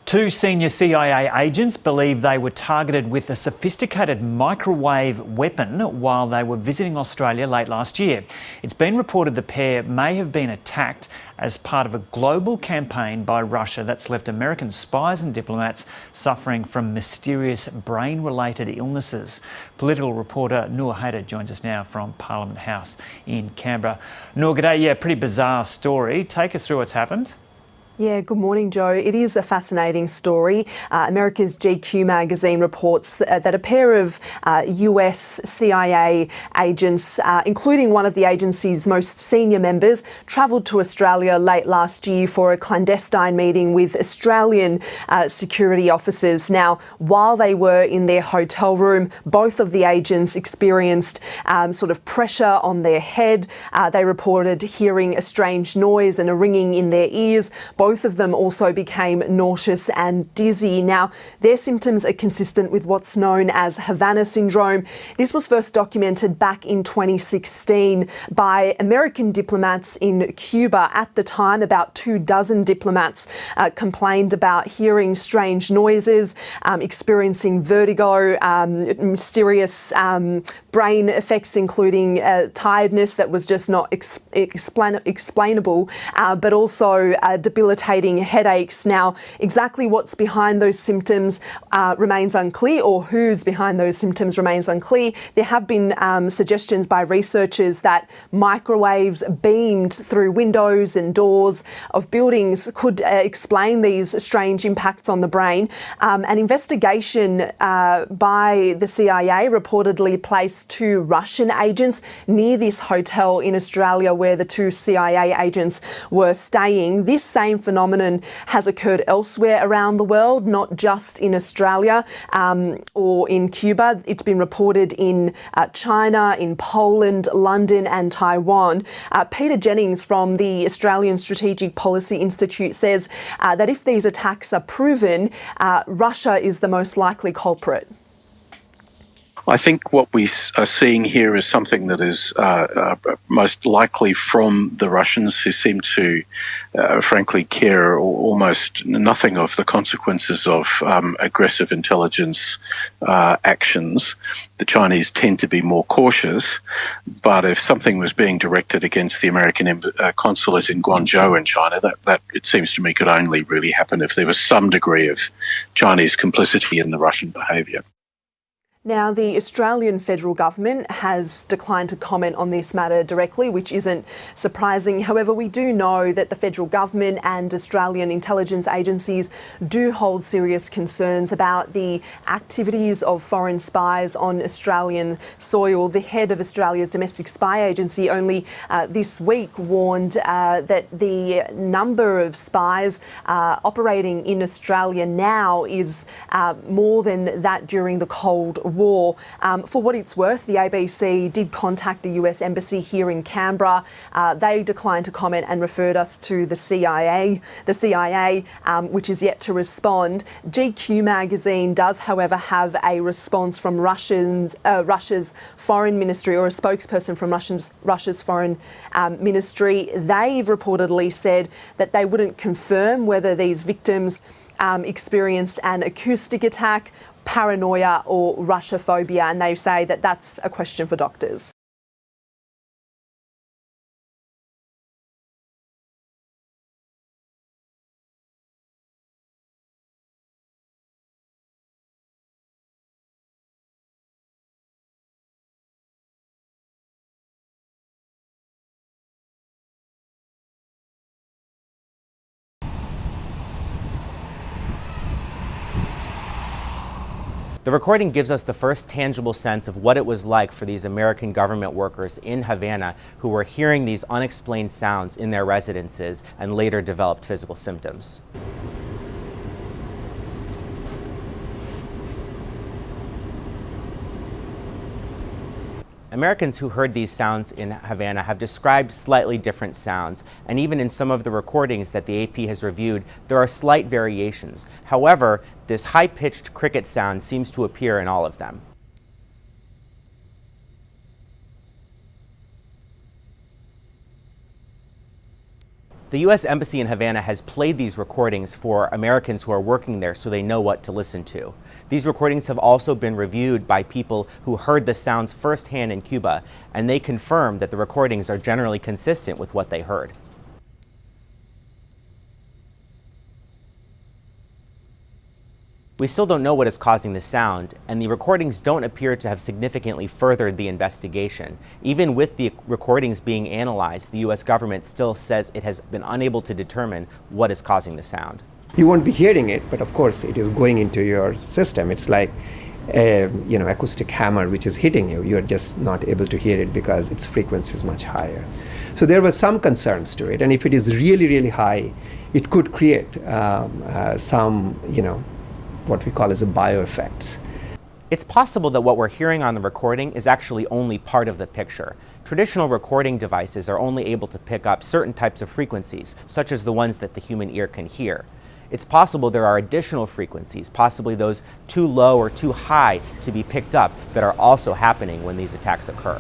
Two senior CIA agents believe they were targeted with a sophisticated microwave weapon while they were visiting Australia late last year. It's been reported the pair may have been attacked as part of a global campaign by Russia that's left American spies and diplomats suffering from mysterious brain-related illnesses. Political reporter Noor Hayder joins us now from Parliament House in Canberra. Noor, g'day. Yeah, pretty bizarre story. Take us through what's happened. Yeah, good morning, Joe. It is a fascinating story. America's GQ magazine reports that a pair of US CIA agents, including one of the agency's most senior members, travelled to Australia late last year for a clandestine meeting with Australian security officers. Now, while they were in their hotel room, both of the agents experienced sort of pressure on their head. They reported hearing a strange noise and a ringing in their ears. Both of them also became nauseous and dizzy. Now, their symptoms are consistent with what's known as Havana Syndrome. This was first documented back in 2016 by American diplomats in Cuba. At the time, about 24 diplomats complained about hearing strange noises, experiencing vertigo, mysterious brain effects, including tiredness that was just not explainable, but also debilitating headaches. Now, exactly what's behind those symptoms remains unclear, or who's behind those symptoms remains unclear. There have been suggestions by researchers that microwaves beamed through windows and doors of buildings could explain these strange impacts on the brain. An investigation by the CIA reportedly placed two Russian agents near this hotel in Australia where the two CIA agents were staying. This same phenomenon has occurred elsewhere around the world, not just in Australia or in Cuba. It's been reported in China, in Poland, London and Taiwan. Peter Jennings from the Australian Strategic Policy Institute says that if these attacks are proven, Russia is the most likely culprit. I think what we are seeing here is something that is most likely from the Russians, who seem to, frankly, care almost nothing of the consequences of aggressive intelligence actions. The Chinese tend to be more cautious, but if something was being directed against the American consulate in Guangzhou in China, that it seems to me could only really happen if there was some degree of Chinese complicity in the Russian behaviour. Now, the Australian federal government has declined to comment on this matter directly, which isn't surprising. However, we do know that the federal government and Australian intelligence agencies do hold serious concerns about the activities of foreign spies on Australian soil. The head of Australia's domestic spy agency only this week warned that the number of spies operating in Australia now is more than that during the Cold War. For what it's worth, the ABC did contact the US Embassy here in Canberra. They declined to comment and referred us to the CIA, which is yet to respond. GQ magazine does, however, have a response from Russia's foreign ministry, or a spokesperson from Russia's foreign ministry. They've reportedly said that they wouldn't confirm whether these victims experienced an acoustic attack, paranoia or Russophobia, and they say that that's a question for doctors. The recording gives us the first tangible sense of what it was like for these American government workers in Havana who were hearing these unexplained sounds in their residences and later developed physical symptoms. Americans who heard these sounds in Havana have described slightly different sounds, and even in some of the recordings that the AP has reviewed, there are slight variations. However, this high-pitched cricket sound seems to appear in all of them. The U.S. Embassy in Havana has played these recordings for Americans who are working there so they know what to listen to. These recordings have also been reviewed by people who heard the sounds firsthand in Cuba, and they confirm that the recordings are generally consistent with what they heard. We still don't know what is causing the sound, and the recordings don't appear to have significantly furthered the investigation. Even with the recordings being analyzed, the U.S. government still says it has been unable to determine what is causing the sound. You won't be hearing it, but of course it is going into your system. It's like a acoustic hammer which is hitting you. You're just not able to hear it because its frequency is much higher. So there were some concerns to it, and if it is really, really high, it could create some, what we call as a bioeffects. It's possible that what we're hearing on the recording is actually only part of the picture. Traditional recording devices are only able to pick up certain types of frequencies, such as the ones that the human ear can hear. It's possible there are additional frequencies, possibly those too low or too high to be picked up, that are also happening when these attacks occur.